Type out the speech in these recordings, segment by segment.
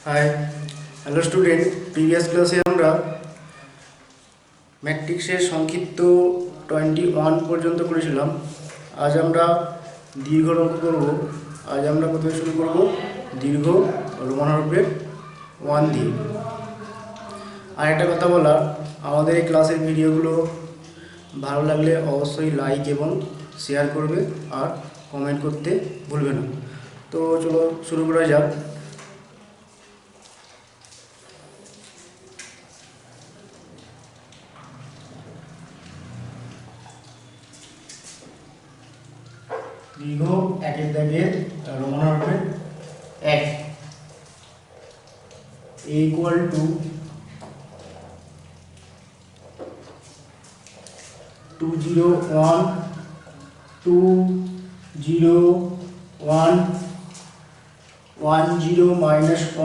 Hi hello student, previous ক্লাসে আমরা ম্যাট্রিক্সের সংক্ষিপ্ত 21 পর্যন্ত করেছিলাম। আজ আমরা দীর্ঘ অঙ্ক করব। আজ আমরা প্রথমে শুরু করব দীর্ঘ রোমান হরফের 1 দিয়ে। আর একটা কথা বলার, আমাদের এই ক্লাসের ভিডিওগুলো ভালো লাগলে অবশ্যই লাইক এবং শেয়ার করবে আর কমেন্ট করতে ভুলবে না। তো চলো শুরু করা যাক। দীর্ঘ একের দাগের রোমান হরফের 1 equal to 201 201 10 minus 1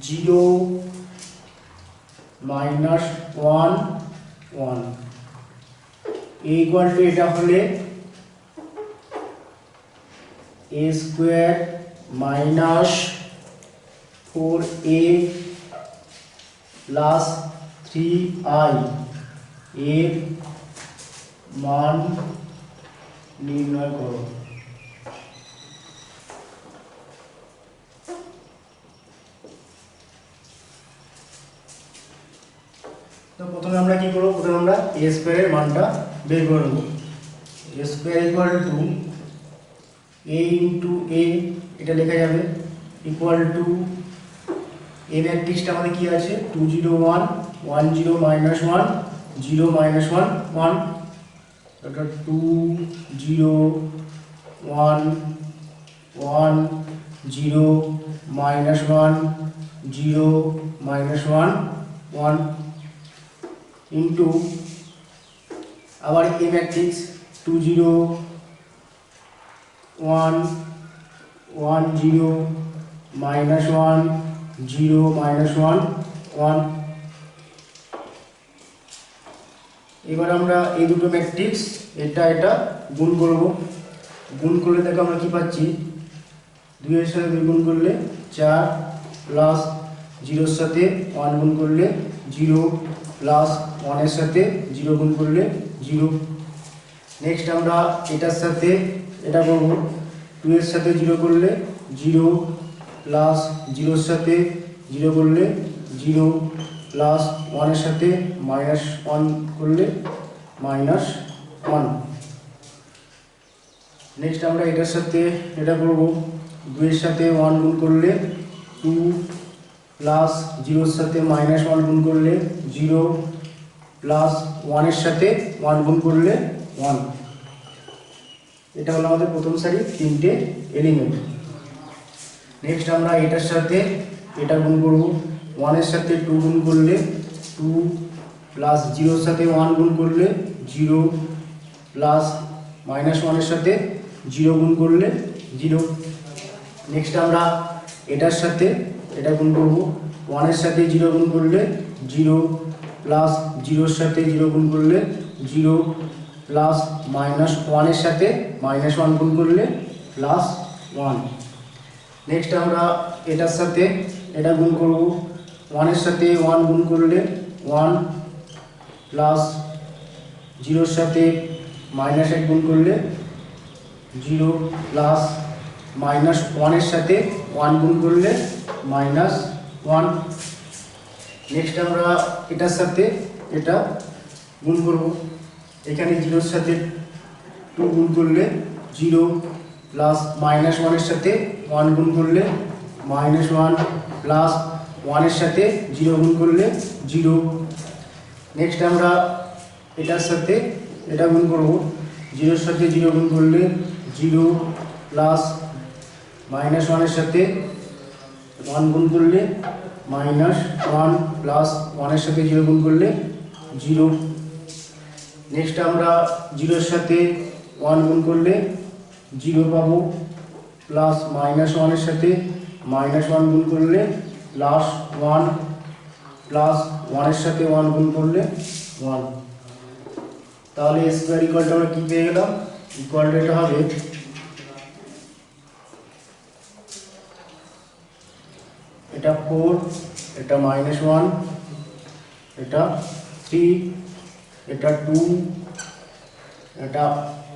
0 minus 1 1 equal to এটা হলে a square minus 4a plus 3i এর মান নির্ণয় করো। তো প্রথমে আমরা কি করব, প্রথমে আমরা a স্কয়ারের মানটা বের করব। a square equal to a into a, এটা লেখা যাবে ইকুয়াল টু a ম্যাট্রিক্সটা আমাদের কি আছে 201 10 minus 1 0 minus 1 1, অর্থাৎ 201 10 minus 1 0 minus 1 1 ইন্টু আবার a ম্যাট্রিক্স 201 10 minus 1 0 minus 1 1। এবার আমরা এই দুটো ম্যাট্রিক্স এটা গুণ করব। গুণ করলে দেখো আমরা কি পাচ্ছি, 2 এর সাথে 2 গুণ করলে 4 প্লাস 0 এর সাথে 1 গুণ করলে 0 প্লাস 1 এর সাথে 0 গুণ করলে 0। নেক্সট আমরা এটার সাথে এটা করব, 2 এর সাথে 0 করলে 0 প্লাস 0 এর সাথে 0 করলে 0 প্লাস 1 এর সাথে মাইনাস 1 করলে মাইনাস 1। নেক্সট আমরা এটার সাথে এটা করব, 2 এর সাথে 1 গুণ করলে 2 প্লাস 0 এর সাথে মাইনাস 1 গুণ করলে 0 প্লাস 1 এর সাথে 1 গুণ করলে 1। এটা হলো আমাদের প্রথম সারি তিনটে এলিমেন্ট। নেক্সট আমরা এটার সাথে এটা গুণ করব, 1 এর সাথে 2 গুণ করলে 2 প্লাস 0 এর সাথে 1 গুণ করলে 0 প্লাস মাইনাস 1 এর সাথে 0 গুণ করলে 0। নেক্সট আমরা এটার সাথে এটা গুণ করব, 1 এর সাথে 0 গুণ করলে 0 প্লাস 0 এর সাথে 0 গুণ করলে 0 প্লাস মাইনাস 1 এর সাথে মাইনাস 1 গুণ করলে প্লাস 1। নেক্সট আমরা এটার সাথে এটা গুণ করব, 1 এর সাথে 1 গুণ করলে 1 প্লাস 0 এর সাথে মাইনাস 1 গুণ করলে 0 প্লাস মাইনাস 1 এর সাথে 1 গুণ করলে মাইনাস 1। নেক্সট আমরা এটার সাথে এটা গুণ করব, এখানে 0 এর সাথে 2 গুণ করলে 0 প্লাস মাইনাস 1 এর সাথে 1 গুণ করলে মাইনাস 1 প্লাস 1 এর সাথে 0 গুণ করলে 0। নেক্সট আমরা এটার সাথে এটা গুণ করব, 0 এর সাথে 0 গুণ করলে 0 প্লাস মাইনাস 1 এর সাথে 1 গুণ করলে মাইনাস 1 প্লাস 1 এর সাথে 0 গুণ করলে 0। নেক্সট আমরা 0 এর সাথে 1 গুণ করলে 0 পাবো, প্লাস মাইনাস 1 এর সাথে মাইনাস 1 গুণ করলে প্লাস 1 প্লাস 1 এর সাথে 1 গুণ করলে 1। তাহলে স্কয়ার ইকুয়াল টু আমরা কি পেয়ে গেলাম, ইকুয়াল টু এটা হবে 4, এটা -1, এটা 3, এটা 2,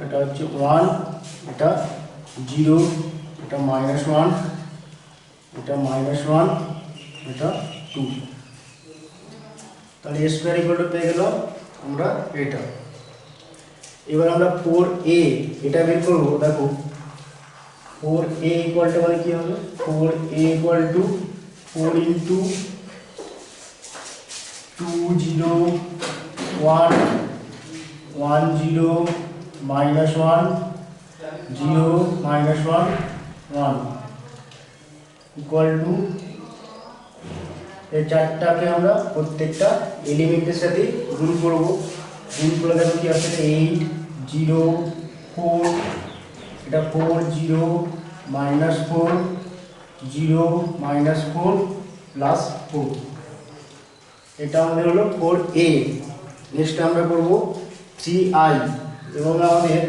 এটা হচ্ছে 1, এটা 0, এটা -1, এটা -1, এটা 2। তাহলে a স্কয়ার ইকুয়াল টু পেয়ে গেল আমরা এটা। এবার আমরা 4a এটা বের করব। দেখো 4a ইকুয়াল টু মানে কি হবে, 4a equal to 4 into 2 0 1 1 0 -1 0 -1 1 equal to এই চারটাকে আমরা প্রত্যেকটা এলিমেন্টের সাথে গুণ করব। গুণ করে দেখো কি আসছে, 8 0 4, এটা 4 0 -4 0 -4 প্লাস 4, এটা আমাদের হলো 4a। নেক্সট আমরা করব 3i, এবং আমাদের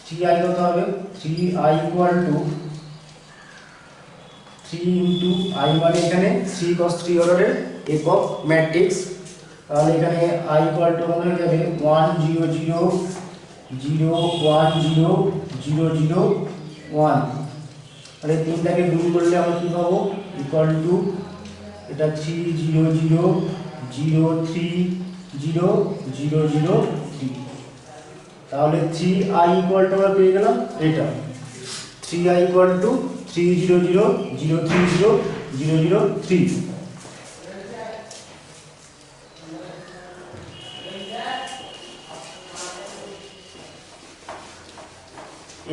3i কত হবে, 3i equal to 3 into i মানে এখানে 3 cos 3 অর্ডারের একক ম্যাট্রিক্স। তাহলে এখানে i ইকুয়াল টু হয়ে যাবে 1 0 0 0 1 0 0 0 1। তাহলে তিনটাকে গুণ করলে আমরা কি পাবো, ইকুয়াল টু এটা 3 0 0 0 3 0 0 0 3। তাহলে 3i ইকুয়াল টু আমরা পেয়ে গেলাম এটা, 3i ইকুয়াল টু 3 0 0 0 3 0 0 0 3।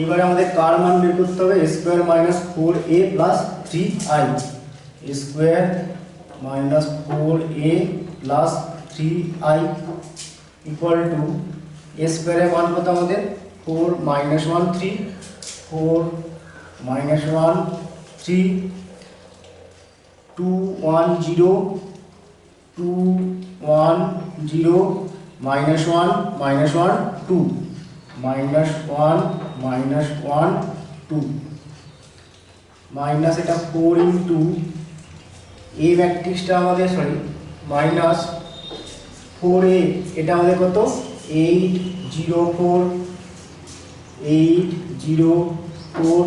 এবারে আমাদের কার মান বের করতে হবে, a square minus 4a plus 3i, a square minus 4a plus 3i equal to a স্কয়ারের মান কত আমাদের 4 -1 3 4 -1 3 2 1 0 2 1 0 -1 -1 2 -1 -1 2 মাইনাস এটা 4 ইন্টু a ম্যাট্রিক্সটা আমাদের মাইনাস 4a, এটা আমাদের কত 8 0 4 8 0 4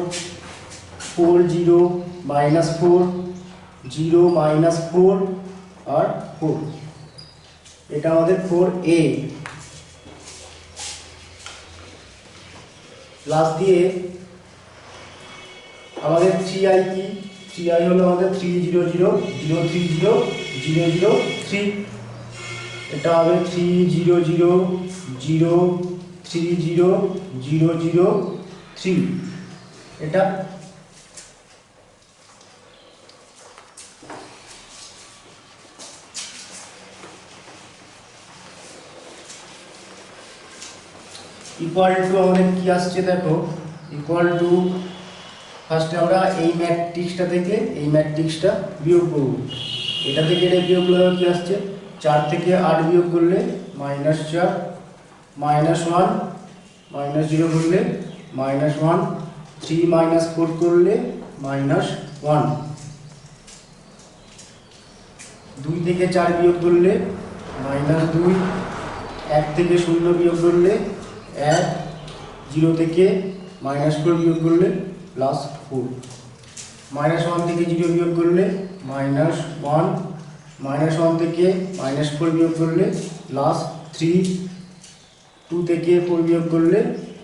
4 0 -4 0 -4 আর 4, এটা আমাদের 4a প্লাস দিয়ে আমাদের 3i কি, 3i হলো আমাদের 3 0 0 0 3 0 0 0 3, এটা হবে 3 0 0 0 3 0 0 0 3, এটা ইকুয়াল টু আমাদের কি আসছে দেখো, ইকুয়াল টু ফার্স্টে আমরা এই ম্যাট্রিক্সটা থেকে এই ম্যাট্রিক্সটা বিয়োগ করব। এটা থেকে এটা বিয়োগ করলে কি আসছে, 4 থেকে 8 বিয়োগ করলে -4 -1 -0 করলে -1 3 -4 করলে -1 2 থেকে 4 বিয়োগ করলে -2 1 থেকে 0 বিয়োগ করলে 1 0 থেকে -4 বিয়োগ করলে +4 -1 থেকে 0 বিয়োগ করলে -1 -1 থেকে -4 বিয়োগ করলে +3 2 থেকে 4 বিয়োগ করলে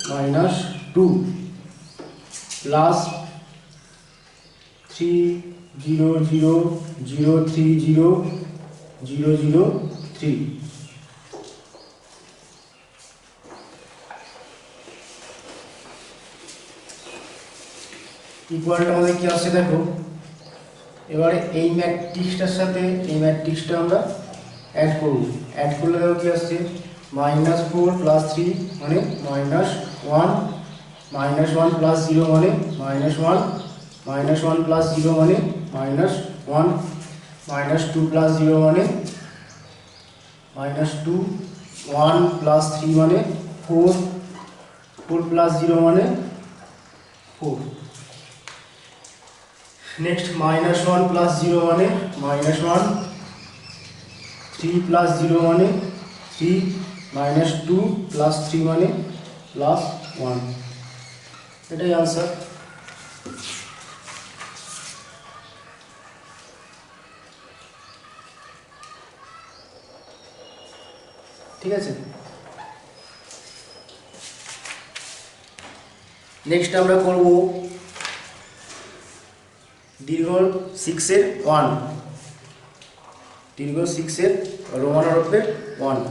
-2 প্লাস 3 0 0 0 3 0 0 0 3। ইকুয়ালটা আমাদের কি আসছে দেখো, এবারে এই ম্যাট্রিক্সটার সাথে এই ম্যাট্রিক্সটা আমরা অ্যাড করব। অ্যাড করলে দেখো কি আসছে, -4 + 3 মানে -1 -1 + 0 মানে -1 -1 + 0 মানে -1 -2 + 0 মানে -2 1 + 3 মানে 4 4 + 0 মানে 4। नेक्स्ट -1 + 0 माने -1, 3 + 0 माने 3, -2 + 3 माने +1। এটাই आंसर। ঠিক আছে। নেক্সট আমরা করব দীর্ঘ 6 এর 1, দীর্ঘ 6 এর রোমান হরফের 1।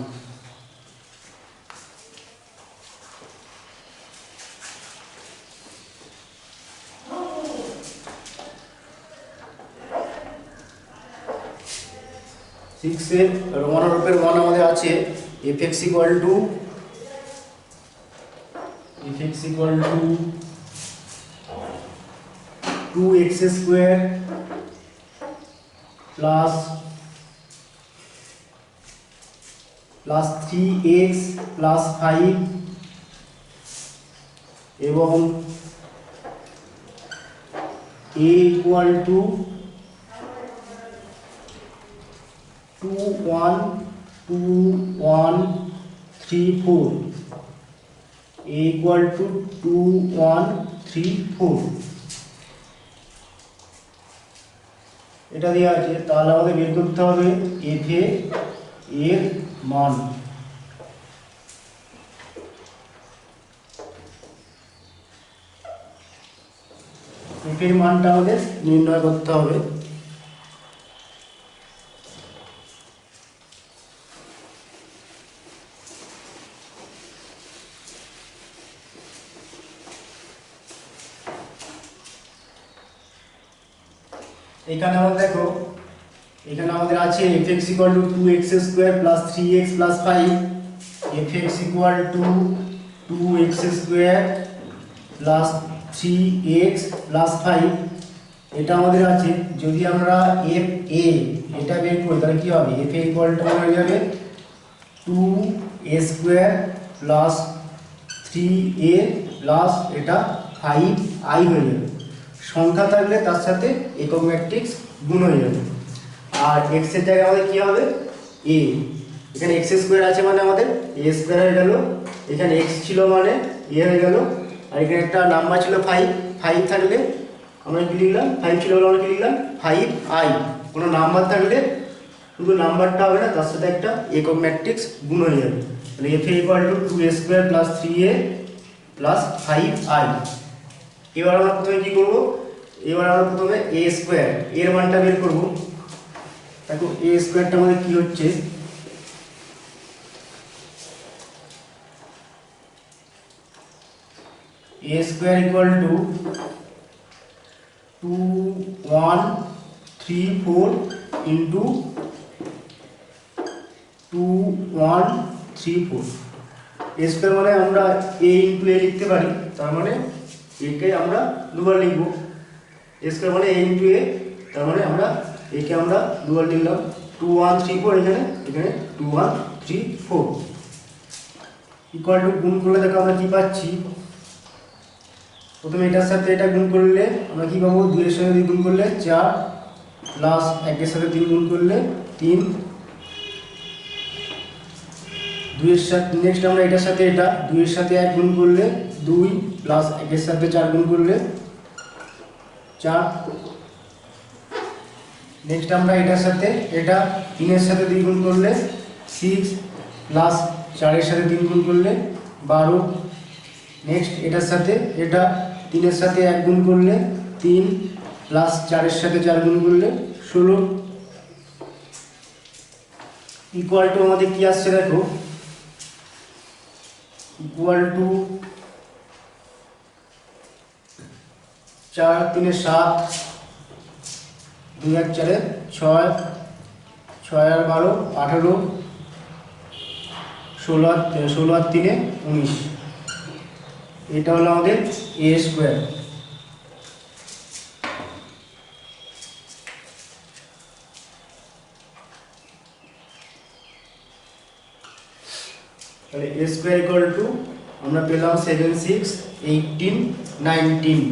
সিক্সের রোমান হরফের 1 আমাদের আছে fx = 2x² plus 3x plus 5 এবং a = 2 1 2 1 3 4, a = 2 1 3 4। এটা দেওয়া আছে, তাহলে আমাদের বের করতে হবে f এর মান। f এর মানটা আমাদের নির্ণয় করতে হবে। এখানে আমাদের দেখো, এখানে আমাদের আছে fx = 2x² plus 3x plus 5, fx = 2x² plus 3x plus 5। এটা আমাদের আছে। যদি আমরা f a এটা বের করি তাহলে কি হবে? f a = হয়ে যাবে 2a² প্লাস 3a প্লাস এটা 5i হয়ে যাবে। সংখ্যা থাকলে তার সাথে একক ম্যাট্রিক্স গুণ হয়ে যাবে। আর x এর জায়গায় আমাদের কি হবে? a। এখানে x² আছে মানে আমাদের a² হয়ে গেল, এখানে x ছিল মানে a হয়ে গেল, আর এখানে একটা নাম্বার ছিল 5 থাকলে আমরা কি লিখলাম? 5 ছিল বলে আমরা কি লিখলাম? 5i। কোনো নাম্বার থাকলে শুধু নাম্বারটা হবে না, তার সাথে একটা একক ম্যাট্রিক্স গুণ হয়ে যাবে। তাহলে f = 2a² plus 3a plus 5i। এবার আমরা প্রথমে কি করব? এবার আমরা প্রথমে a² এর মানটা বের করব। দেখো a² টা আমাদের কি হচ্ছে? a² = 2 1 3 4 into 2 1 3 4। a² মানে আমরা a into a লিখতে পারি, তার মানে a কে আমরা দুবার লিখব। a² মানে a into a, তার মানে আমরা a কে আমরা দুবার লিখলাম 2 1 3 4। এখানে 2 1 3 4 ইকুয়াল টু গুণ করলে দেখো আমরা কি পাচ্ছি? প্রথমে এটার সাথে এটা গুণ করলে আমরা কি পাবো? 2 এর সাথে 2 গুণ করলে 4 প্লাস 1 এর সাথে 3 গুণ করলে 3। 2 এর সাথে নেক্সট আমরা এটার সাথে এটা 2 এর সাথে 1 গুণ করলে 2 প্লাস 1 এর সাথে 4 গুণ করলে 4। নেক্সট আমরা এটার সাথে এটা 3 এর সাথে 2 গুণ করলে 6 প্লাস 4 এর সাথে 3 গুণ করলে 12। নেক্সট এটার সাথে এটা 3 এর সাথে 1 গুণ করলে 3 প্লাস 4 এর সাথে 4 গুণ করলে 16 ইকুয়াল টু আমাদের কি আসছে দেখো? ইকুয়াল টু 4 3 7 2 1 4 6 6 আর 12 18 16 আর 3 19। এটা হলো আমাদের a²। তাহলে a² = আমরা পেলাম 7 6 18 19।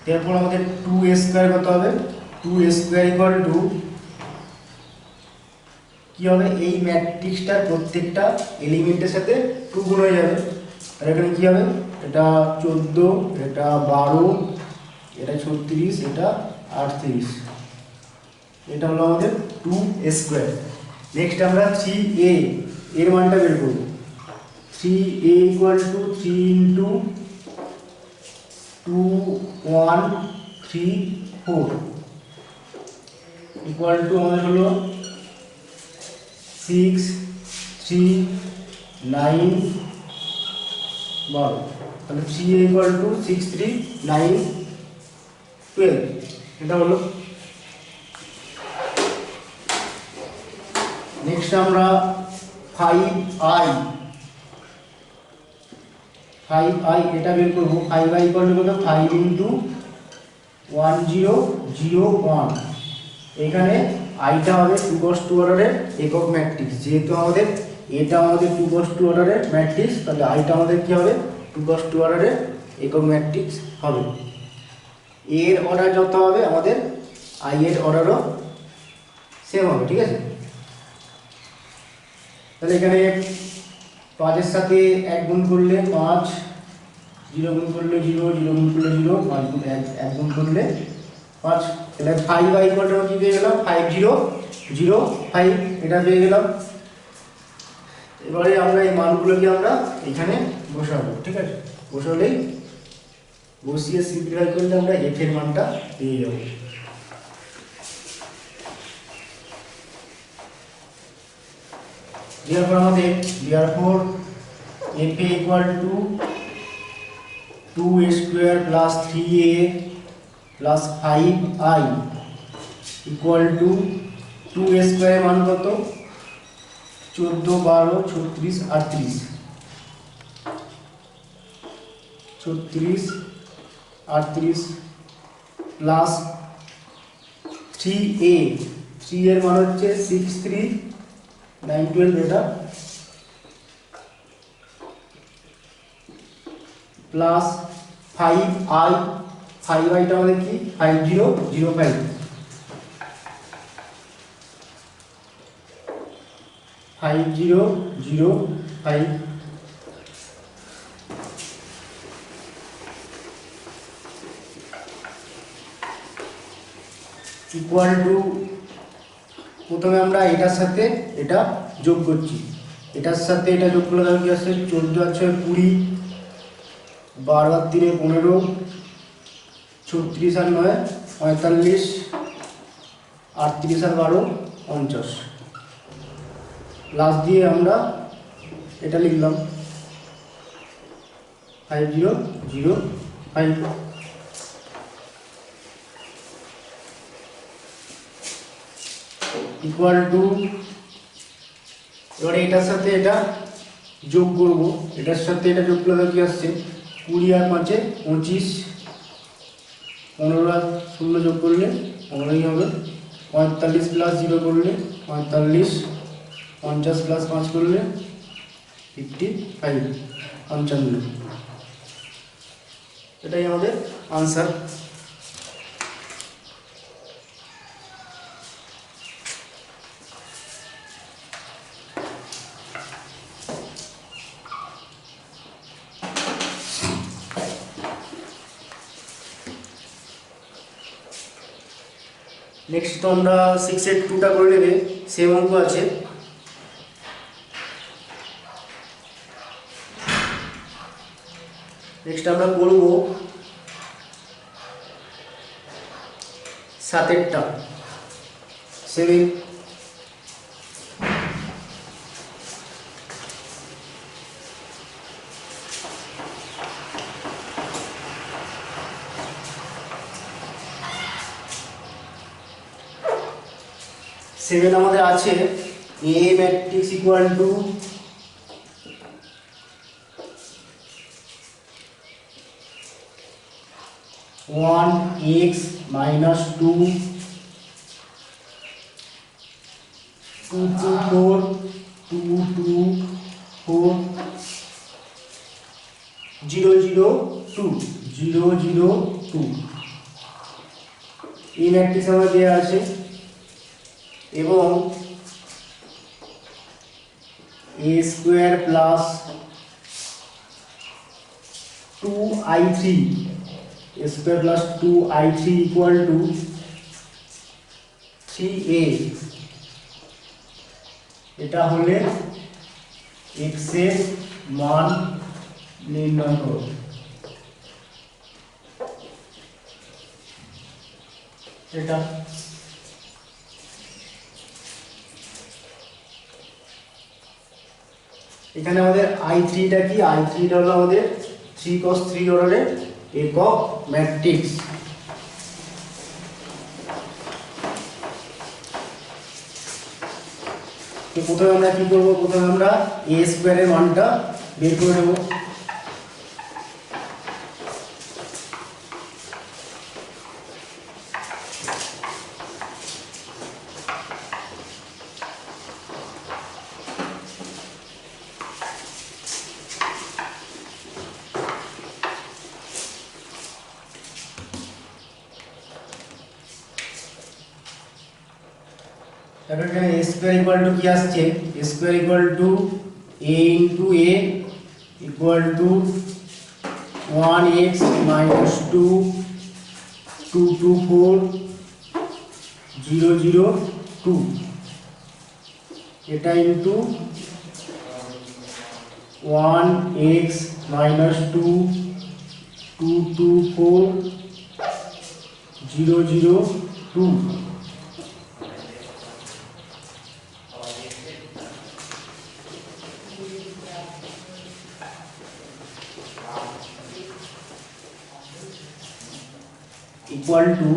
তারপর আমাদের 2a স্কয়ার কত হবে, 2a স্কয়ার ইকুয়াল টু কি হবে, এই ম্যাট্রিক্সটার প্রত্যেকটা এলিমেন্টের সাথে 2 গুণ হয়ে যাবে। আর এখানে কি হবে, এটা 14, এটা 12, এটা 36, এটা 38, এটা হলো আমাদের 2a স্কয়ার। নেক্সট আমরা 3a এর মানটা বের করব। 3a equal to 3 into 2 1 3 4 equal to আমাদের হলো 6 3 9 12, তাহলে 3a ইকুয়াল টু 6 3 9 12, এটা হলো। নেক্সট আমরা 5i এটা বের করব। 5i ইকুয়াল টু কত, 5 ইন্টু 1001, এখানে আইটা হবে 2 cos 2 অর্ডারের একক ম্যাট্রিক্স। যেহেতু আমাদের এটা আমাদের 2 cos 2 অর্ডারের ম্যাট্রিক্স, তাহলে আইটা আমাদের কি হবে, 2 cos 2 অর্ডারের একক ম্যাট্রিক্স হবে। এর অর্ডার যত হবে আমাদের আই এর অর্ডারও সেম হবে, ঠিক আছে। তাহলে এখানে 5 এর সাথে 1 গুণ করলে 5, 0 গুণ করলে 0, 0 গুণ করলে 0, 5 গুণ 1 গুণ করলে 5, তাহলে 5i ইকুয়াল টু কি পেয়ে গেলাম, 5005 এটা পেয়ে গেলাম। এবারে আমরা এই মানগুলোকে আমরা এখানে বসাবো, ঠিক আছে। বসালেই বসিয়ে সিম্পলিফাই করলে আমরা f এর মানটা পেয়ে যাব। therefore আমাদের f equal to 2a square plus 3a plus 5i equal to 2a স্কয়ারের মান কত, 14 12 36 38, 36 38 প্লাস 3a, 3 এর মান হচ্ছে 6 3 9 12, এটা প্লাস 5i, 5i টা আমাদের কি 5005, 5005 ইকুয়াল টু, প্রথমে আমরা এটার সাথে এটা যোগ করছি, এটার সাথে এটা যোগ করলে কি আসছে, 14 আর 6 20, 12 আর 3 15, 36 আর 9 45, 38 আর 12 50, লাস্ট দিয়ে আমরা এটা লিখলাম 5005 ইকুয়াল টু, এবারে এটার সাথে এটা যোগ করব, এটার সাথে এটা যোগ করলে কি আসছে, 20 আর 5 25, 15 আর 0 যোগ করলে 15ই হবে, 45 প্লাস 0 করলে 45, 50 প্লাস 5 করলে 55, 55, এটাই আমাদের আনসার। নেক্সট তো আমরা 6 এর 2টা করে নেবে, সেম অঙ্ক আছে। নেক্সট আমরা করব 7 এরটা, 7 আমাদের আছে A matrix equal to 1x minus 2 2 2 4 2 2 4 0 0 2 0 0 2 এই ম্যাট্রিক্স আমার দেওয়া আছে এবং a square plus 2i3 a square plus 2i3 equal to 3a, এটা হলে x এর মান নির্ণয় করো। এটা এখানে আমাদের i3 টা কি, i3 টা হলো আমাদের 3 cos 3 অর্ডারের একক ম্যাট্রিক্স। তো প্রথমে আমরা কি করব, প্রথমে আমরা a স্কয়ারের মানটা বের করে নেব। তাহলে এখানে a স্কয়ার ইকুয়াল টু কি আসছে, a square equal to a into a equal to 1x minus 2 224 002, এটা into 1x minus 2 224 002 equal to,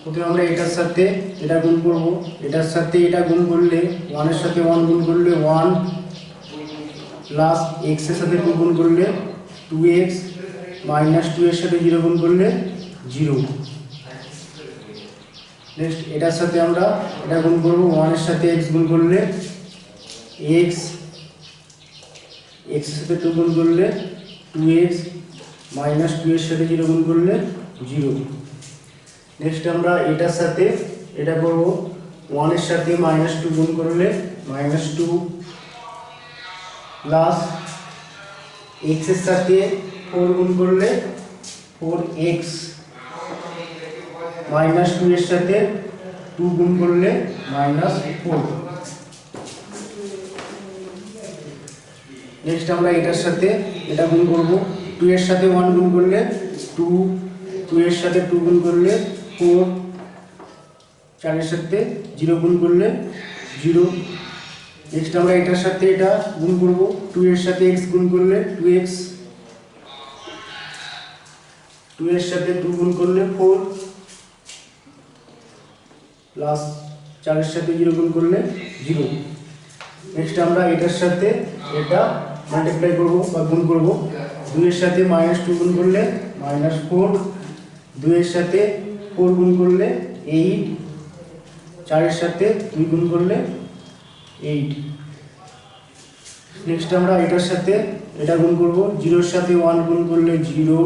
প্রথমে আমরা এটার সাথে এটা গুণ করব, এটার সাথে এটা গুণ করলে 1 এর সাথে 1 গুণ করলে 1 প্লাস x এর সাথে 2 গুণ করলে 2x মাইনাস 2 এর সাথে 0 গুণ করলে 0। নেক্সট এটার সাথে আমরা এটা গুণ করব, 1 এর সাথে x গুণ করলে x, x এর সাথে 2 গুণ করলে 2x মাইনাস 2 এর সাথে 0 গুণ করলে 0। নেক্সট আমরা এটার সাথে এটা করব, 1 এর সাথে মাইনাস 2 গুণ করলে মাইনাস 2 প্লাস x এর সাথে 4 গুণ করলে 4x মাইনাস 2 এর সাথে 2 গুণ করলে মাইনাস 4। নেক্সট আমরা এটার সাথে এটা গুণ করব, 2 এর সাথে 1 গুণ করলে 2, 2 এর সাথে 2 গুণ করলে 4, 4 এর সাথে 0 গুণ করলে 0। নেক্সট আমরা এটার সাথে এটা গুণ করব, 2 এর সাথে x গুণ করলে 2x, 2 এর সাথে 2 গুণ করলে 4 প্লাস 4 এর সাথে 0 গুণ করলে 0। নেক্সট আমরা এটার সাথে এটা মাল্টিপ্লাই করব বা গুণ করব, 2 এর সাথে মাইনাস 2 গুণ করলে মাইনাস 4, 2 এর সাথে 4 গুণ করলে 8, 4 এর সাথে 2 গুণ করলে 8। নেক্সট আমরা এটার সাথে এটা গুণ করব, 0 এর সাথে 1 গুণ করলে 0,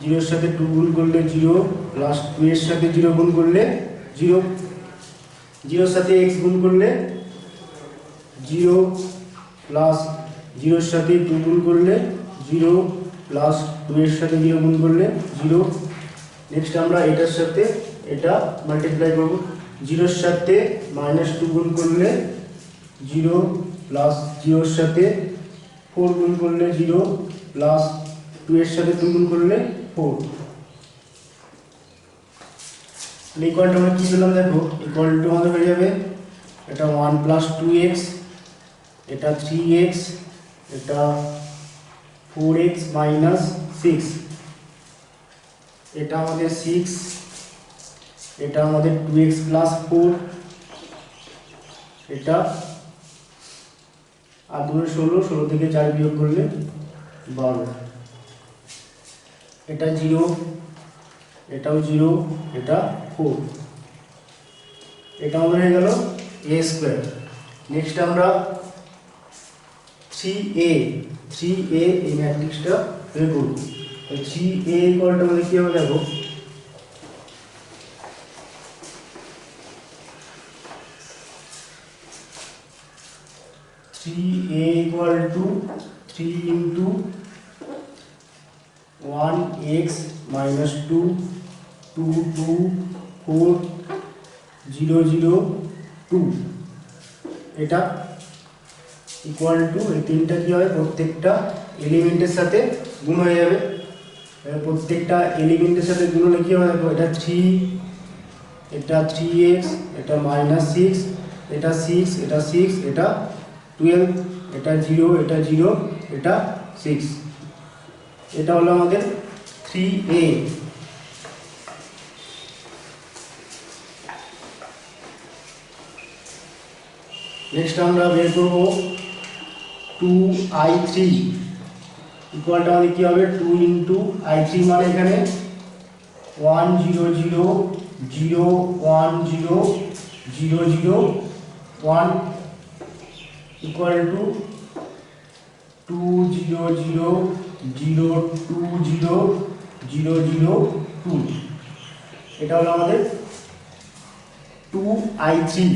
0 এর সাথে 2 গুণ করলে 0 প্লাস 2 এর সাথে 0 গুণ করলে 0, 0 এর সাথে x গুণ করলে 0 প্লাস 0 এর সাথে 2 গুণ করলে 0 প্লাস 2 এর সাথে 0 গুণ করলে 0। নেক্সট আমরা এটার সাথে এটা মাল্টিপ্লাই করব, 0 এর সাথে মাইনাস 2 গুণ করলে 0 প্লাস 0 এর সাথে 4 গুণ করলে 0 প্লাস 2 এর সাথে 2 গুণ করলে 4। ইকুয়ালটা আমরা কি পেলাম দেখো, ইকুয়ালটা আমাদের হয়ে যাবে এটা 1 প্লাস 2x, এটা 3x, এটা 4x মাইনাস 6, এটা আমাদের 6, এটা আমাদের 2x প্লাস 4, এটা আর 2 16, 16 থেকে 4 বিয়োগ করলে 12, এটা 0, এটাও 0, এটা 4, এটা আমাদের হয়ে গেল a স্কয়ার। নেক্সট আমরা 3a এই ম্যাট্রিক্সটা বের করব। থ্রি এ ইকুয়াল টু আমাদের কি হবে দেখো, three A equal to three into one x minus two two two four zero zero two, এটা ইকুয়াল টু এই তিনটা কী হবে প্রত্যেকটা এলিমেন্টের সাথে গুণ হয়ে যাবে। প্রত্যেকটা এলিমেন্টের সাথে গুণ হলে কী হবে দেখো, এটা থ্রি, এটা থ্রি এক্স, এটা মাইনাস সিক্স, এটা সিক্স, এটা সিক্স, এটা টুয়েলভ, এটা জিরো, এটা জিরো, এটা সিক্স। এটা হলো আমাদের থ্রি এ। নেক্সট আমরা বের করবো টু আই থ্রি ইকুয়ালটা আমাদের কী হবে, টু ইন্টু আই থ্রি মানে এখানে one zero zero zero one zero zero zero one equal to two zero zero zero two zero zero zero two. এটা হলো আমাদের টু আই থ্রি।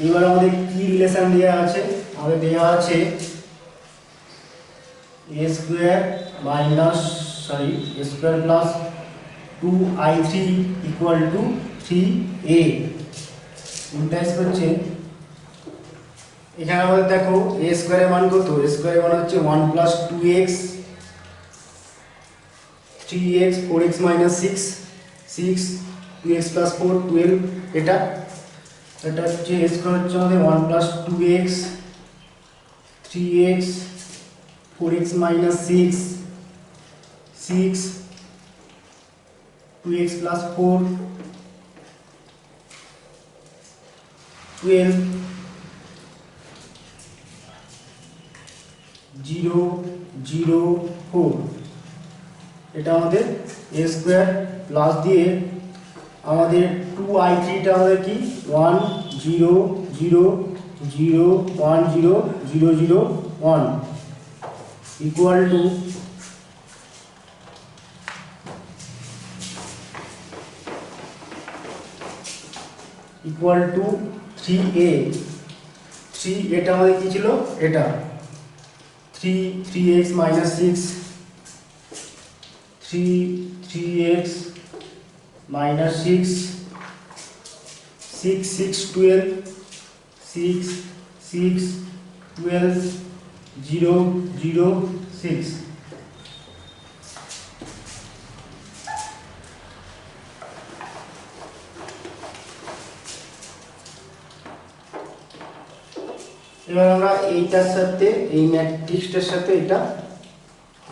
এবার আমাদের কি রিলেশন দেওয়া আছে, আমাদের দেওয়া আছে a square minus a square plus two I three equal to three a. Interest হচ্ছে এখানে আমাদের দেখো এ স্কোয়ারের মান কত, এ স্কোয়ারের মান হচ্ছে one plus two x three x four x minus six six two x plus four twelve. এটা হচ্ছে এ স্কোয়ার হচ্ছে আমাদের one plus two x three x four x minus six six two x plus four twelve zero zero four. এটা আমাদের এ square plus দিয়ে আমাদের two I থ্রিটা আমাদের কি one zero zero zero one zero zero zero one equal to three A. Three এটা আমাদের কী ছিল, এটা three three x minus six three three x minus six six six twelve six six twelve zero zero six. এবার আমরা এইটার সাথে এই ম্যাট্রিক্সটার সাথে এটা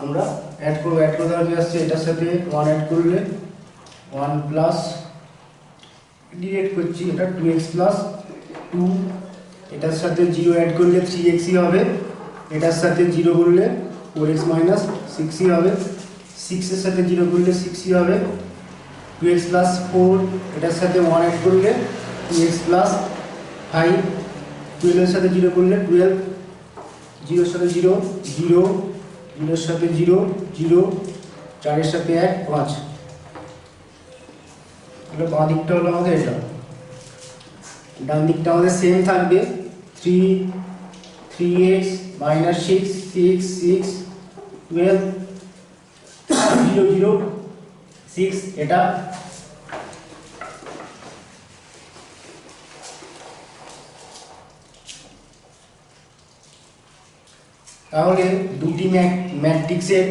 আমরা অ্যাড করবো। অ্যাড করে দেওয়া আসছে এটার সাথে ওয়ান অ্যাড করলে ওয়ান প্লাস ডিরেক্ট করছি এটা টু এক্স প্লাস টু, এটার সাথে জিরো অ্যাড করলে থ্রি এক্সই হবে, এটার সাথে জিরো করলে ফোর এক্স মাইনাস সিক্সই হবে, সিক্সের সাথে জিরো করলে সিক্সই হবে, টু এক্স প্লাস ফোর এটার সাথে ওয়ান অ্যাড করলে টু এক্স প্লাস ফাইভ, টুয়েলভের সাথে জিরো করলে টুয়েলভ, জিরোর সাথে জিরো জিরো জিরোর সাথে জিরো জিরো চারের সাথে এক পাঁচ। তাহলে বাঁ দিকটা হলো আমাদের এটা, ডান দিকটা আমাদের সেম থাকবে three three x minus six six six twelve zero zero six. এটা তাহলে দুটি ম্যাট্রিক্সের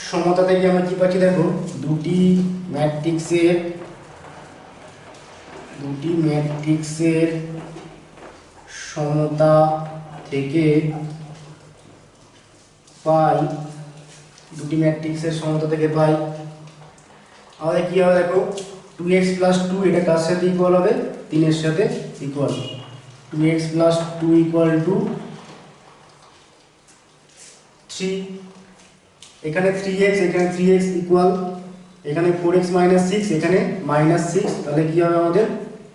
সমতা থেকে আমরা কি পাচ্ছি দেখো, দুটি ম্যাট্রিক্সের সমতা থেকে পাই, দুটি ম্যাট্রিক্সের সমতা থেকে পাই আমাদের কি হবে দেখো, টু এক্স প্লাস টু এটা কার সাথে ইকুয়াল হবে, তিনের সাথে equal. Two x plus two equal to three, এখানে থ্রি এক্স এখানে থ্রি এক্স ইকুয়াল, এখানে ফোর এক্স মাইনাস সিক্স এখানে মাইনাস সিক্স, তাহলে কী হবে আমাদের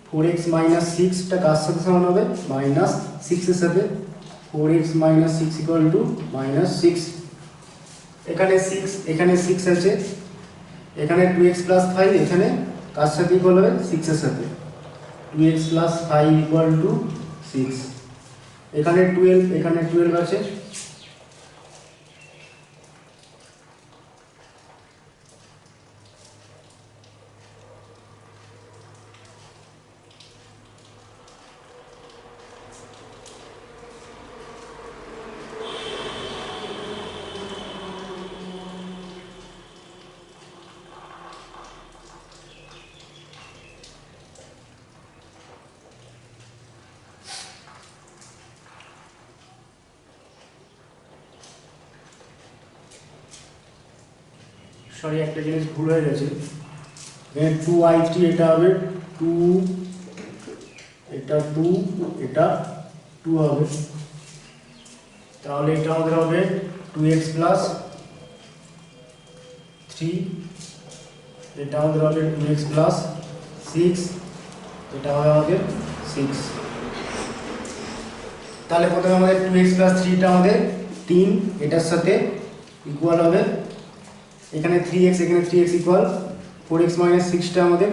ফোর এক্স মাইনাস সিক্সটা কার সাথে সমান হবে, মাইনাস সিক্সের সাথে। 4x minus 6 equal to minus 6। এখানে 6 আছে, এখানে 2x প্লাস 5, এখানে কার সাথে ইকুয়াল হবে 6 এর সাথে, 2x প্লাস 5 ইকুয়াল টু 6। এখানে 12 আছে, সরি একটা জিনিস ভুল হয়ে গেছে, এখানে 2i3, এটা হবে 2, এটা 2, এটা 2 হবে, তাহলে এটা আমাদের হবে 2x প্লাস 3, এটা আমাদের হবে 2x প্লাস 6, এটা হবে আমাদের 6। তাহলে প্রথমে আমাদের 2x প্লাস 3টা আমাদের 3, এটার সাথে ইকুয়াল হবে, এখানে 3x, এখানে 3x ইকুয়াল 4x মাইনাস 6টা আমাদের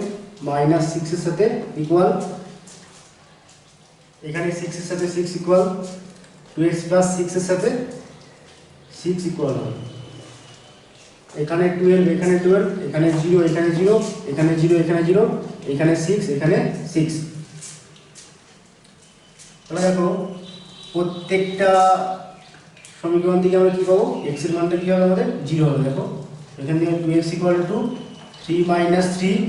মাইনাস 6 এর সাথে ইকুয়াল, এখানে 6 এর সাথে 6 ইকুয়াল, 2x প্লাস 6 এর সাথে 6 ইকুয়াল হবে, এখানে 12, এখানে 12, এখানে 0, এখানে 0, এখানে 0, এখানে 0, এখানে 6, এখানে 6। তাহলে দেখো প্রত্যেকটা সমীকরণ থেকে আমরা কি পাবো, x এর মানটা কি হবে আমাদের 0 হবে। দেখো এখান থেকে 2x equal to 3 minus 3,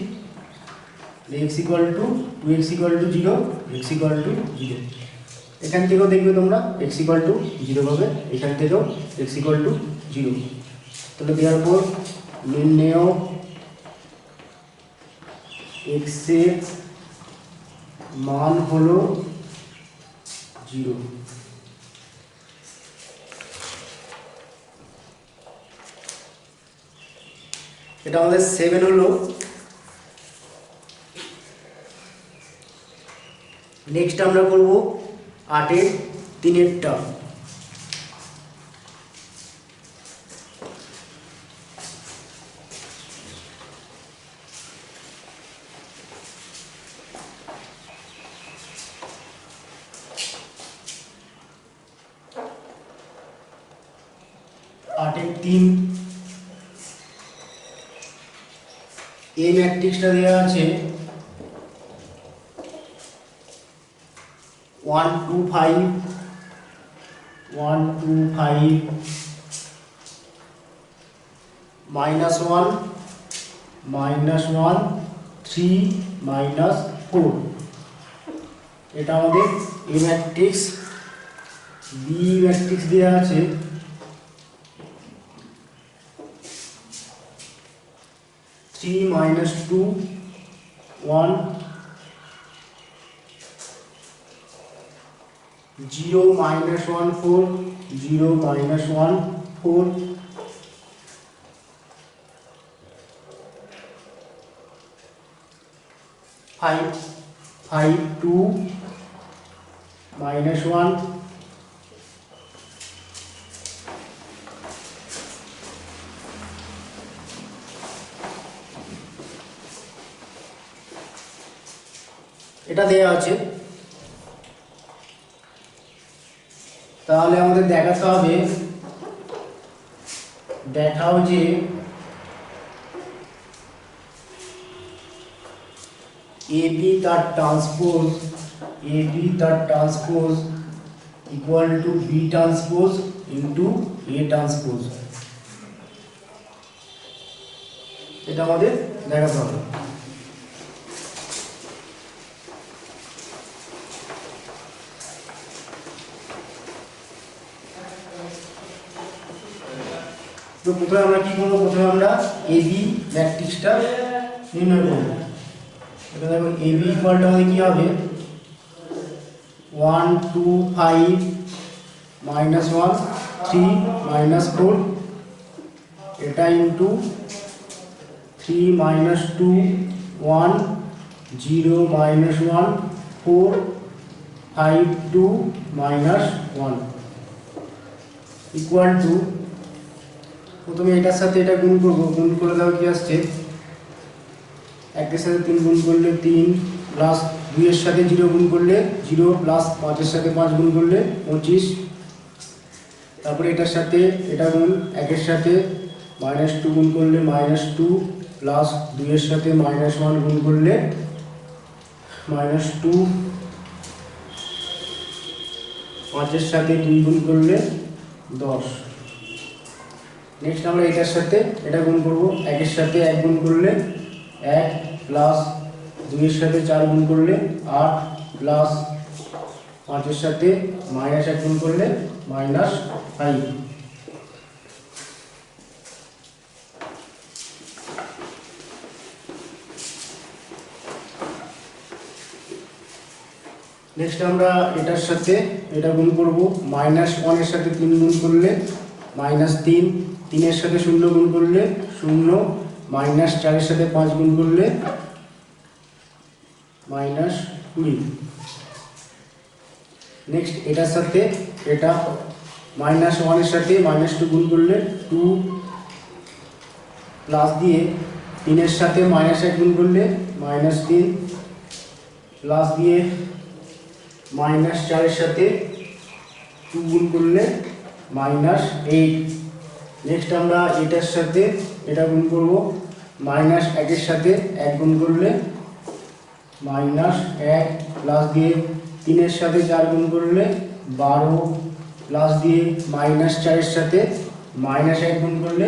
x equal to 2x equal to 0, x equal to 0। এখান থেকেও দেখবে তোমরা x ইকুয়াল টু 0 পাবে, এখান থেকেও x ইকুয়াল টু 0। তাহলে দেওয়ার পর নির্ণেয় x এর মান হলো 0। এটা আমাদের 7 হলো। নেক্সট আমরা করব 8-এর 3-এরটা। এই ম্যাট্রিক্সটা দেওয়া আছে 1 2 5 1 2 5 -1 -1 3 -4। এটা আমাদের এ ম্যাট্রিক্স। বি ম্যাট্রিক্স দেওয়া আছে 3 -2 1 0 -1 4 0 -1 4 5 5 2 -1 এটা দেয়া আছে। তাহলে আমাদের দেখাতে হবে, দেখাও যে AB তার transpose equal two B transpose into A transpose. এটা আমাদের দেখাতে হবে। তো প্রথমে আমরা কি করব, প্রথমে আমরা এবি ম্যাট্রিক্সটা নির্ণয় করব। এটা দেখো এবি ইকুয়ালটা আমাদের কি হবে 1 2 5 -1 3 -4, এটা ইনটু 3 -2 1 0 -1 4 5 2 -1। ইকুয়াল টু, প্রথমে এটার সাথে এটা গুণ করব, গুণ করে দাও কি আসছে, একের সাথে 3 গুণ করলে 3 প্লাস 2 এর সাথে 0 গুণ করলে 0 প্লাস 5 এর সাথে 5 গুণ করলে 25, তারপরে এটার সাথে এটা গুণ, একের সাথে -2 গুণ করলে -2 প্লাস 2 এর সাথে -1 গুণ করলে -2, 5 এর সাথে 2 গুণ করলে 10। নেক্সট আমরা এটার সাথে এটা গুণ করব, একের সাথে 1 গুণ করলে 1 প্লাস 2 এর সাথে 4 গুণ করলে 8 প্লাস 5 এর সাথে -1 গুণ করলে -5। নেক্সট আমরা এটার সাথে এটা গুণ করব, -1 এর সাথে 3 গুণ করলে -3, 3 এর সাথে 0 গুণ করলে 0, -4 এর সাথে 5 গুণ করলে -20। নেক্সট এটার সাথে এটা -1 এর সাথে -2 গুণ করলে 2, প্লাস দিয়ে 3 এর সাথে -1 গুণ করলে -3, প্লাস দিয়ে -4 এর সাথে 2 গুণ করলে -8। নেক্সট আমরা এটার সাথে এটা গুণ করব, -1 এর সাথে 1 গুণ করলে -1, প্লাস দিয়ে 3 এর সাথে 4 গুণ করলে 12, প্লাস দিয়ে -4 এর সাথে -1 গুণ করলে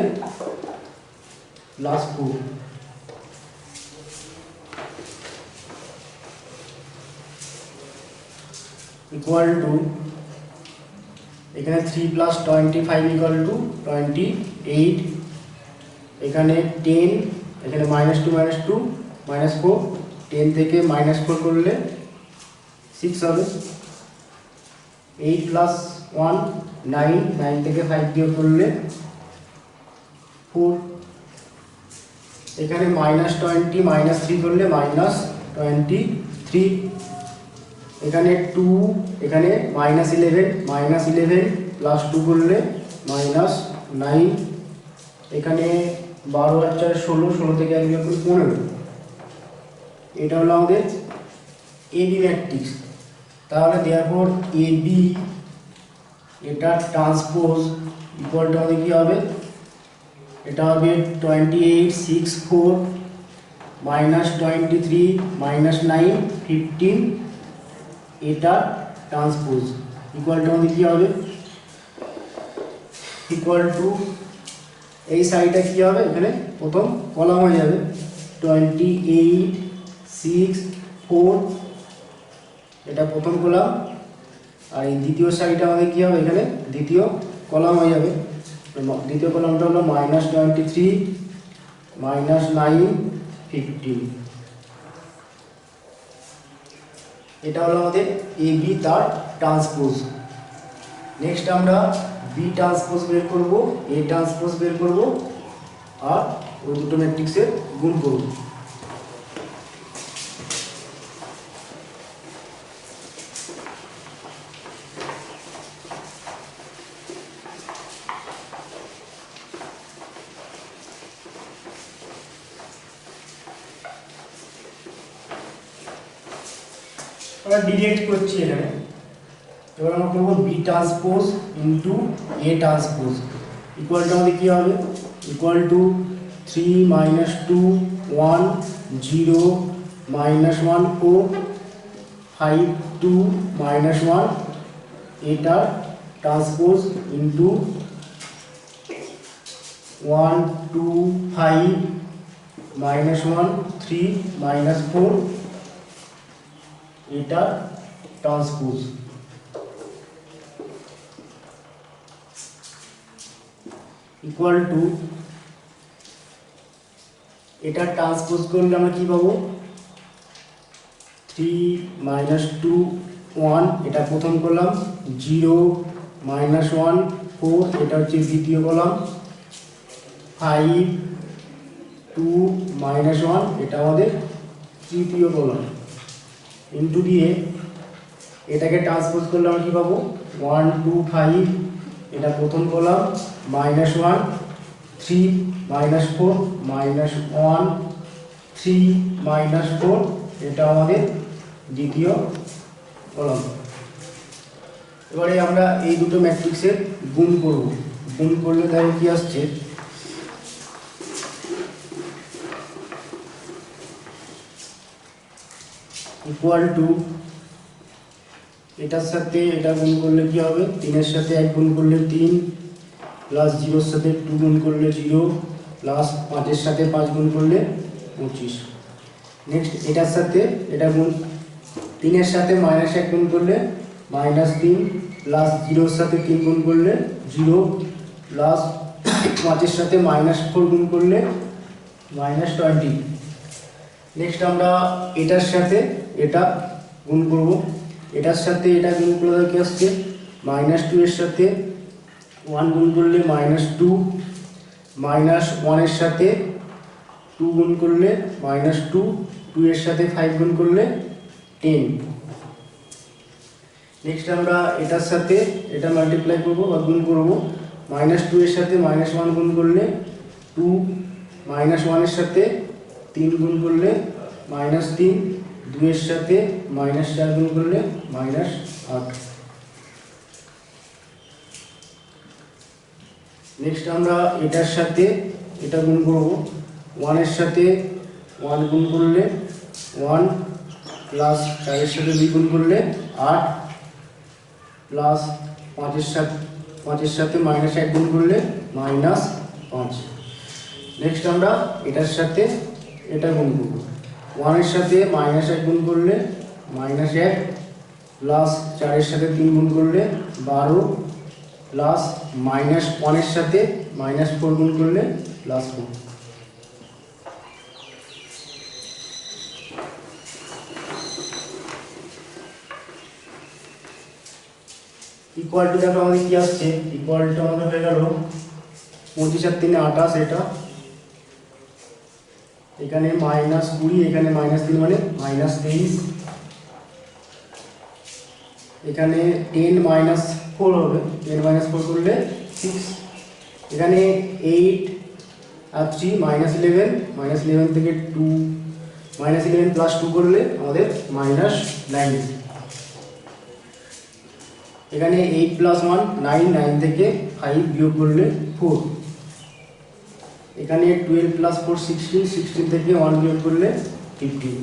+4। ইকুয়াল টু, এখানে 3 + 25 = 28, এখানে 10, এখানে -2 -2 -4, 10 থেকে -4 করলে 6 হবে। 8 + 1 9, 9 থেকে 5 বিয়োগ করলে 4, এখানে -20 -3 করলে -23, এখানে 2, এখানে -11 + 2 করলে -9, এখানে 12 আর 4 16, 16 থেকে 1 বিয়োগ করলে 15। এটা হলো আমাদের এবি ম্যাট্রিক্স। তাহলে দেয়ারফর এবি এটা ট্রান্সপোজ ইকুয়াল টু আমাদের কি হবে, এটা হবে 28 6 4 -23 -9 15, এটা ট্রান্সপোজ ইকুয়াল টু আমাদের কি হবে, ইকুয়াল টু এই সাইডটা কি হবে, এখানে প্রথম কলাম হয়ে যাবে 28 6 4, এটা প্রথম কলাম, আর এই দ্বিতীয় সাইডটা আমাদের কি হবে, এখানে দ্বিতীয় কলাম হয়ে যাবে। দ্বিতীয় কলামটা হলো -23 -9 15, এটা হলো আমাদের এ বি তার ট্রান্সপোজ। নেক্সট আমরা বি ট্রান্সপোজ বের করব, এ ট্রান্সপোজ বের করব, আর ওই দুটো ম্যাট্রিক্সের গুণ করব। আমরা ডিরেক্ট করছি এখানে, এবার আমরা করবো B transpose into A transpose equal to আমাদের কী হবে, ইকুয়াল টু 3 -2 1 0 -1 4 5 2 -1, এটা ট্রান্সপোজ ইন্টু 1 2 5 -1 3 -4, এটা ট্রান্সপোজ ইকুয়াল টু, এটা ট্রান্সপোজ করলে আমরা কি পাবো, 3 -2 1, এটা প্রথম কলাম, 0 -1 4, এটা হচ্ছে দ্বিতীয় কলাম, 5 2 -1, এটা আমাদের তৃতীয় কলাম, ইন্টু দিয়ে এটাকে ট্রান্সপোজ করলে আমরা কি পাবো, 1 2 5, এটা প্রথম কলাম, -1 3 -4 -1 3 -4, এটা আমাদের দ্বিতীয় কলাম। এবারে আমরা এই দুটো ম্যাট্রিক্সের গুণ করব। গুণ করলে তাহলে কি আসছে, ইকুয়াল টু, এটার সাথে এটা গুণ করলে কি হবে, 3-এর সাথে 1 গুণ করলে 3, প্লাস 0-এর সাথে 2 গুণ করলে 0, প্লাস 5-এর সাথে 5 গুণ করলে 25। নেক্সট এটার সাথে এটা গুণ, 3-এর সাথে -1 গুণ করলে -3, প্লাস 0-এর সাথে 3 গুণ করলে 0, প্লাস 5-এর সাথে -4 গুণ করলে -20। নেক্সট আমরা এটার সাথে এটা গুণ করব। এটার সাথে এটা গুণ করলে কি আসছে, -2 এর সাথে 1 গুণ করলে -2, -1 এর সাথে 2 গুণ করলে -2, 2 এর সাথে 5 গুণ করলে 10। নেক্সট আমরা এটার সাথে এটা মাল্টিপ্লাই করব বা গুণ করব। -2 এর সাথে -1 গুণ করলে 2, -1 এর সাথে 3 গুণ করলে -3, 2 এর সাথে -4 গুণ করলে -8। নেক্সট আমরা এটার সাথে এটা গুণ করব। 1 এর সাথে 1 গুণ করলে 1, প্লাস 4 এর সাথে 2 গুণ করলে 8, প্লাস 5 এর সাথে -1 গুণ করলে -5। নেক্সট আমরা এটার সাথে এটা গুণ করব। 1 এর সাথে -1 গুণ করলে -1, প্লাস 4 এর সাথে 3 গুণ করলে 12, প্লাস -1 এর সাথে -4 গুণ করলে +4। ইকুয়াল টু দেখো আমাদের কি আসছে, ইকুয়াল টু আমাদের হয়ে গেল 25 আর 3 28, এটা এখানে -20, এখানে -3 মানে -23, এখানে 10 - 4 হবে, 10 - 4 করলে 6, এখানে 8 আর 3 -11, -11 থেকে 2, -11 প্লাস 2 করলে আমাদের -9, এখানে 8 + 1 9, 9 থেকে 5 বিয়োগ করলে 4, এখানে 12 + 4 16, 16 থেকে 1 বিয়োগ করলে 15।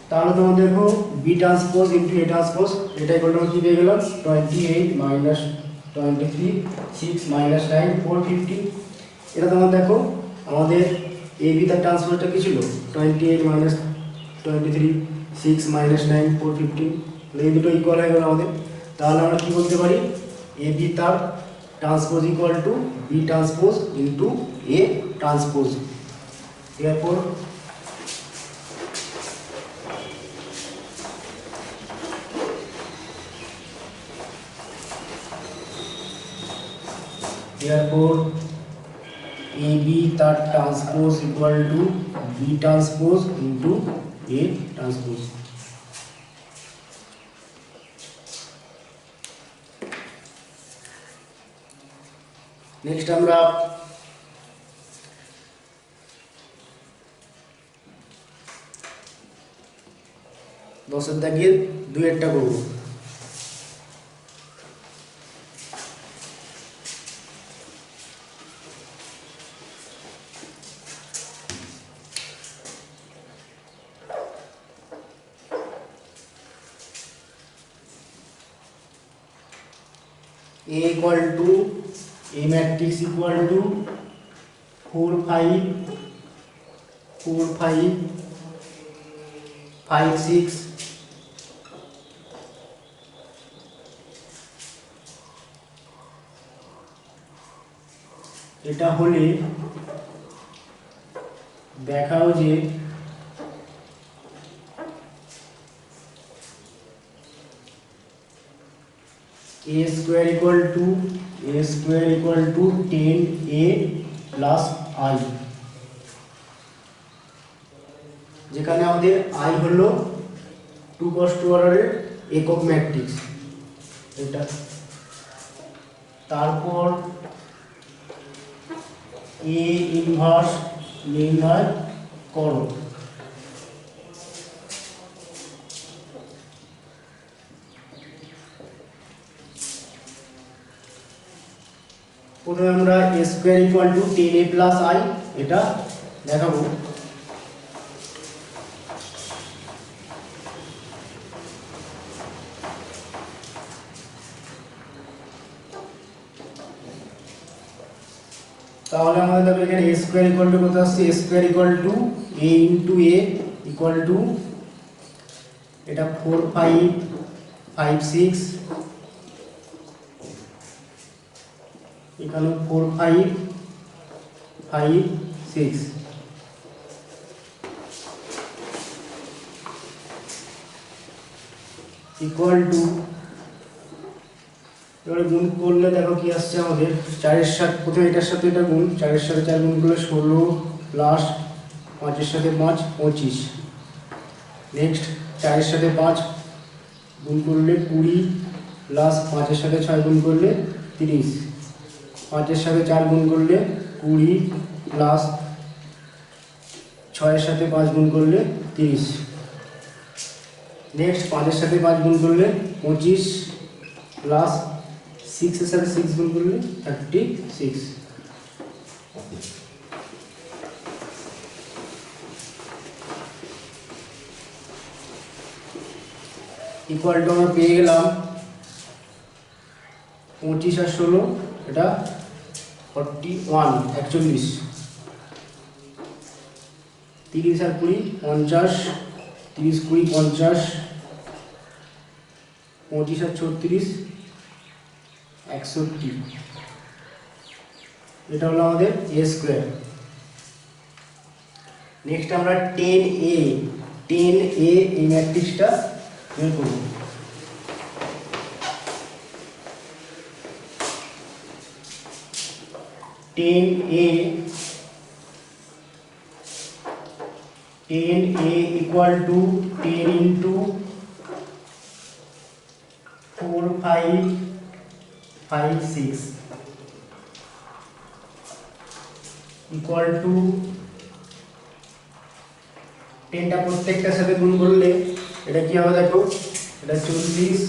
তাহলে তোমরা দেখো B transpose into A transpose, এটা ইকুয়াল টু কি পেয়ে গেলাম, 28 - 23 6 - 9 4 50। এটা তোমরা দেখো আমাদের AB তার ট্রান্সপোজটা কি ছিল, 28 - 23 6 - 9 4 15, এই দুটো ইকুয়াল হয়ে গেল আমাদের। তাহলে আমরা কি বলতে পারি, AB তার transpose equal two B transpose into A transpose. এরপর AB তার transpose equal two B transpose into A transpose. Next আমরা দশের দাগের 2-এরটা করব। A equal to A matrix equal to 4 5 4 5 5 6, এটা হলে দেখাও যে A square equal to 10A plus I, যেখানে আমাদের I হলো 2 cos 2 অর্ডারের একক ম্যাট্রিক্স। এটা তারপর এ ইনভার্স নির্ণয় করো। প্রথমে আমরা a square equal to 10a plus i এটা দেখাবো। তাহলে আমাদের দেখো এখানে a স্কয়ার ইকুয়াল টু কত আসছে, a square equal to a into a equal to এটা 4 5 5 6, এখানে 4 5 5 6 ইকুয়াল টু, এবারে গুণ করলে দেখো কি আসছে আমাদের 4 এর সাথে, প্রথমে এটার সাথে এটা গুণ, 4 এর সাথে 4 গুণ করলে 16 প্লাস 5 এর সাথে 5 25, নেক্সট 4 এর সাথে 5 গুণ করলে 20 প্লাস 5 এর সাথে 6 গুণ করলে 30, 5 এর সাথে 4 গুণ করলে 20 প্লাস 6 এর সাথে 5 গুণ করলে 30, নেক্সট 5 এর সাথে 5 গুণ করলে 25 প্লাস 6 এর সাথে 6 গুণ করলে 36 ইকুয়াল টু আমরা পেয়ে গেলাম 25 আর 16 এটা 41 41, 30 আর 20 50, 30 20 50, 25 আর 36 61, এটা হলো আমাদের a স্কয়ার। নেক্সট আমরা 10a এই ম্যাট্রিক্সটা বের করব। Ten a equal to 10 into 4 5 5 6 equal to 10টা প্রত্যেকটার সাথে গুণ করলে এটা কি হবে দেখো, এটা 40,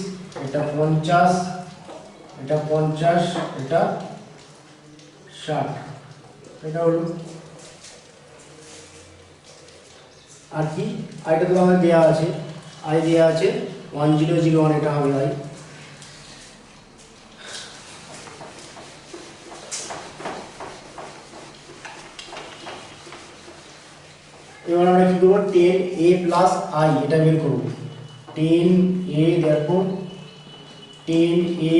এটা 50, এটা 50, এটা 60, এটা হলো। আর কি আইটা তো আমাদের দেওয়া আছে, আই দেওয়া আছে 1001, এটা হবে আই। এবার আমরা কি করবো, 10a প্লাস i এটা বের করবো। 10a দেখো 10a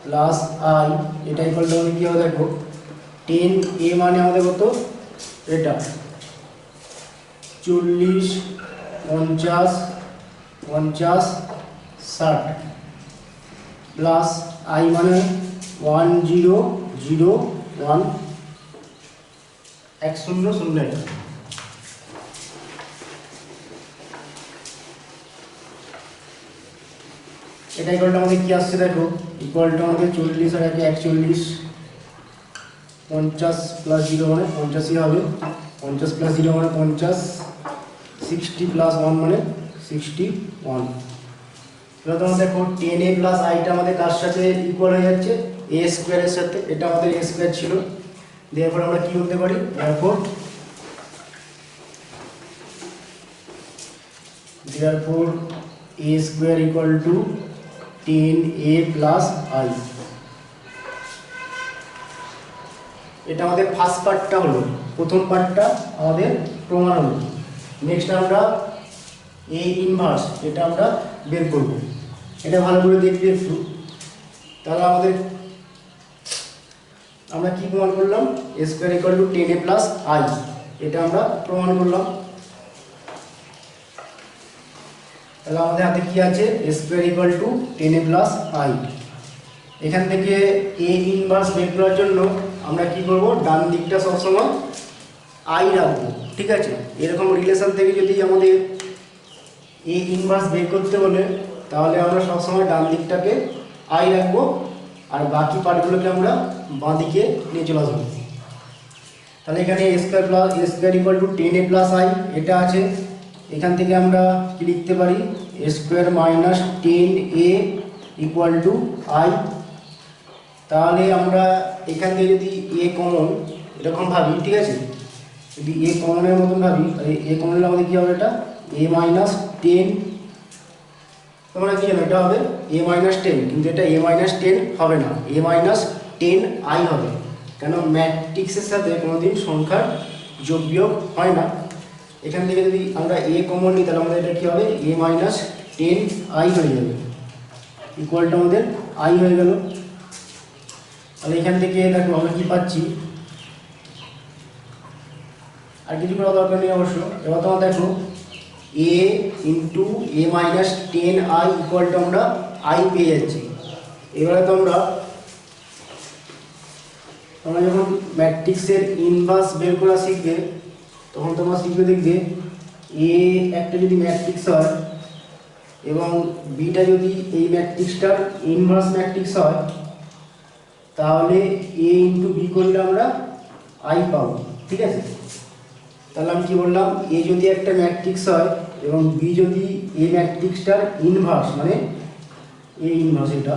প্লাস i এটা ইকুয়াল টু কি হবে দেখো, 10a মানে আমাদের কত, এটা 40 50 50 60 প্লাস i মানে 1001 1001। এটা ইকুয়ালটা আমাদের কি আসছে দেখো, ইকুয়ালটা আমাদের 40 আর 41, 50 প্লাস 0 মানে 50ই হবে, 50 প্লাস 0 মানে 50, 60 প্লাস 1 মানে 61। এবার তোমরা দেখো 10a প্লাস iটা আমাদের কার সাথে ইকুয়াল হয়ে যাচ্ছে, a স্কয়ারের সাথে, এটা আমাদের a স্কয়ার ছিল, দেয়ারপর আমরা কি বলতে পারি, দেয়ারপর a square equal to 10a plus i। এটা আমাদের ফার্স্ট পার্টটা হলো, প্রথম পার্টটা আমাদের প্রমাণ হলো। নেক্সট আমরা a ইনভার্স এটা আমরা বের করব। এটা ভালো করে দেখবে একটু, তাহলে আমাদের আমরা কি প্রমাণ করলাম, a square equal to 10a plus i এটা আমরা প্রমাণ করলাম। তাহলে আমাদের হাতে কি আছে, a square equal to 10a plus i। এখান থেকে a ইনভার্স বের করার জন্য আমরা কি করব, ডান দিকটা সবসময় i রাখবো, ঠিক আছে। এরকম রিলেশন থেকে যদি আমাদের a ইনভার্স বের করতে হলে তাহলে আমরা সবসময় ডান দিকটাকে i রাখবো, আর বাকি পার্টগুলোকে আমরা বাঁ দিকে নিয়ে চলে আসবো। তাহলে এখানে a square plus a square equal to 10a plus i এটা আছে। এখান থেকে আমরা কি লিখতে পারি, a square minus 10a equal to i। তাহলে আমরা এখান থেকে যদি a কমন এরকম ভাবি, ঠিক আছে, যদি a কমনের মতন ভাবি, a কমন হলে আমাদের কী হবে, এটা a মাইনাস 10, তোমরা কি জানো এটা হবে a মাইনাস 10, কিন্তু এটা a মাইনাস 10 হবে না, a মাইনাস 10i হবে। কেন, ম্যাট্রিক্সের সাথে কোনোদিন সংখ্যার যোগ বিয়োগ হয় না। এখান থেকে যদি আমরা a কমন নিই তাহলে আমাদের এটা কী হবে, a মাইনাস 10i হয়ে যাবে, ইকুয়ালটা আমাদের i হয়ে গেল। তাহলে এখান থেকে দেখো আমরা কী পাচ্ছি, আর কিছু করা দরকার নেই অবশ্য। এবার তোমরা দেখো a into a minus 10i ইকুয়ালটা আমরা i পেয়ে যাচ্ছি। এবারে তোমরা যখন ম্যাট্রিক্সের ইনভার্স বের করা শিখবে তখন তোমরা শিখবে, দেখবে a একটা যদি ম্যাট্রিক্স হয় এবং বিটা যদি এই ম্যাট্রিক্সটার ইনভার্স ম্যাট্রিক্স হয় তাহলে a ইন্টু বি করলে আমরা i পাবো, ঠিক আছে। তাহলে আমি কী বললাম, a যদি একটা ম্যাট্রিক্স হয় এবং বি যদি এই ম্যাট্রিক্সটার ইনভার্স, মানে a ইনভার্স, এটা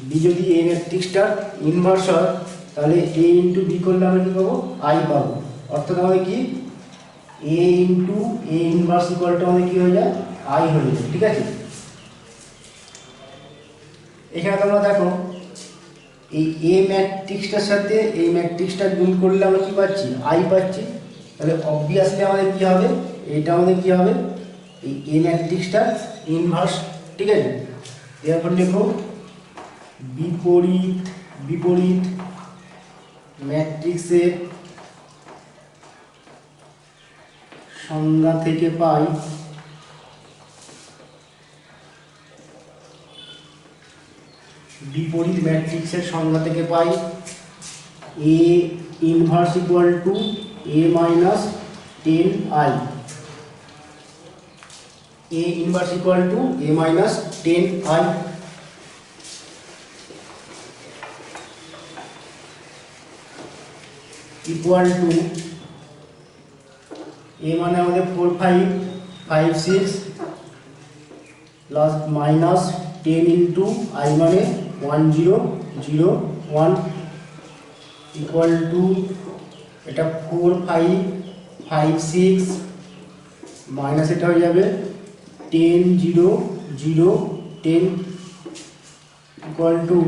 বি যদি এই ম্যাট্রিক্সটার ইনভার্স হয় তাহলে a ইন্টু বি করলে আমরা কী পাবো, i পাবো। অর্থাৎ আমাদের কি a ইন্টু a ইনভার্স ইকুয়ালটা আমাদের কী হয়ে যায়, i হয়ে যায়, ঠিক আছে। এখানে তোমরা দেখো এই a ম্যাট্রিক্সটার সাথে এই ম্যাট্রিক্সটা গুণ করলে আমরা কী পাচ্ছি, i পাচ্ছি। তাহলে অবভিয়াসলি আমাদের কী হবে, এইটা আমাদের কী হবে, এই a ম্যাট্রিক্সটার ইনভার্স, ঠিক আছে। এরপর লিখো বিপরীত ম্যাট্রিক্সের সংজ্ঞা থেকে পাই বিপরীত ম্যাট্রিক্সের সংজ্ঞা থেকে পাই a inverse equal to a minus 10i, a inverse equal to a minus 10i। Equal to a মানে আমাদের 4 5 5 6 প্লাস মাইনাস 10 ইন্টু i মানে 1 0 0 1 ইকুয়াল টু এটা 4 5 5 6 মাইনাস এটা হয়ে যাবে 10 0 0 10 ইকুয়াল টু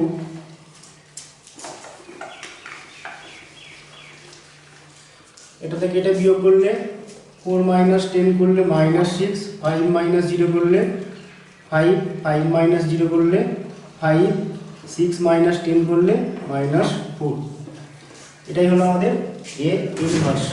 এটা থেকে এটা বিয়োগ করলে 4 মাইনাস 10 করলে মাইনাস 6, 5 মাইনাস 0 করলে 5, 5 মাইনাস 0 করলে 5, 6 মাইনাস 10 করলে মাইনাস 4। এটাই হলো আমাদের a ইনভার্স।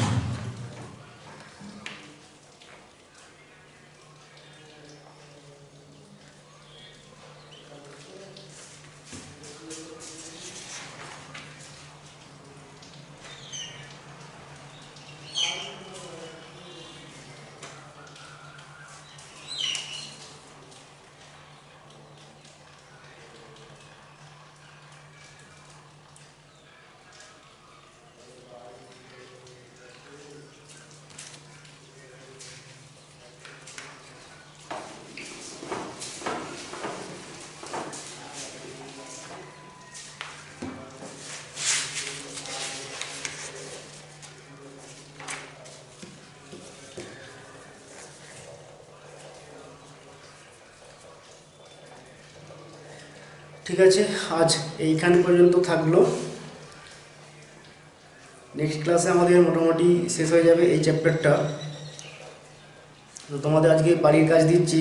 ঠিক আছে, আজ এইখান পর্যন্ত থাকলো। নেক্সট ক্লাসে আমাদের মোটামুটি শেষ হয়ে যাবে এই চ্যাপ্টারটা। তো তোমাদের আজকে বাড়ির কাজ দিচ্ছি।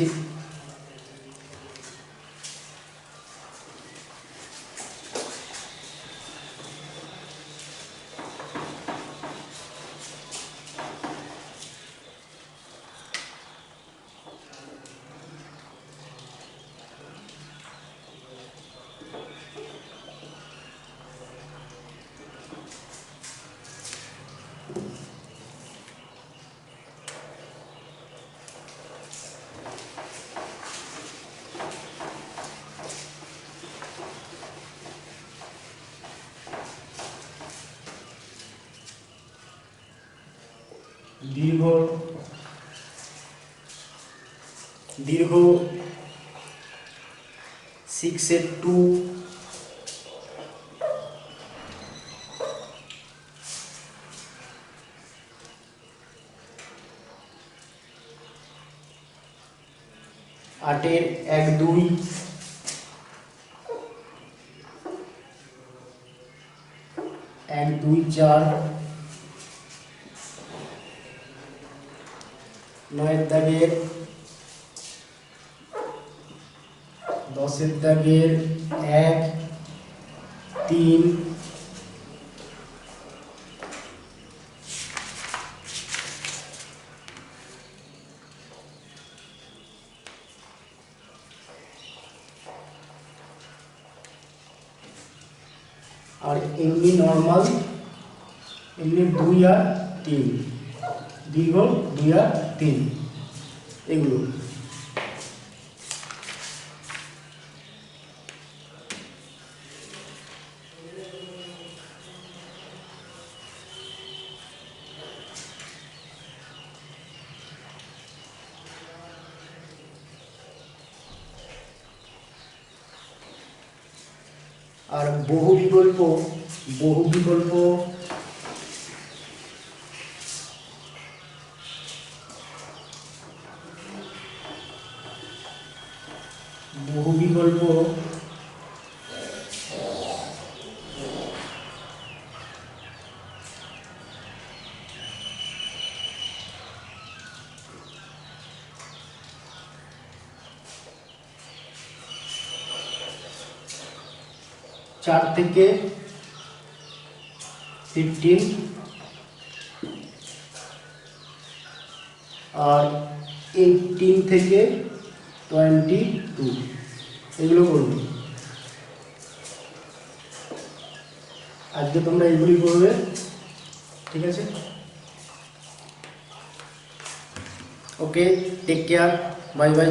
দীর্ঘ দীর্ঘ 6 এর 2, আটের 1 2, 1 2 4, 9 দাগের 10 দাগের 1 3, আর এমনি নর্মাল এমনি 2 আর 3, দীর্ঘ 2 আর 3 এগুলো। আর বহু বিকল্প বহু বিকল্প বহু বিকল্প 4 থেকে 15 আর 18 থেকে 22 এগুলো করব। আজকে তোমরা এগুলি করবে, ঠিক আছে? ওকে, টেক কেয়ার, বাই বাই।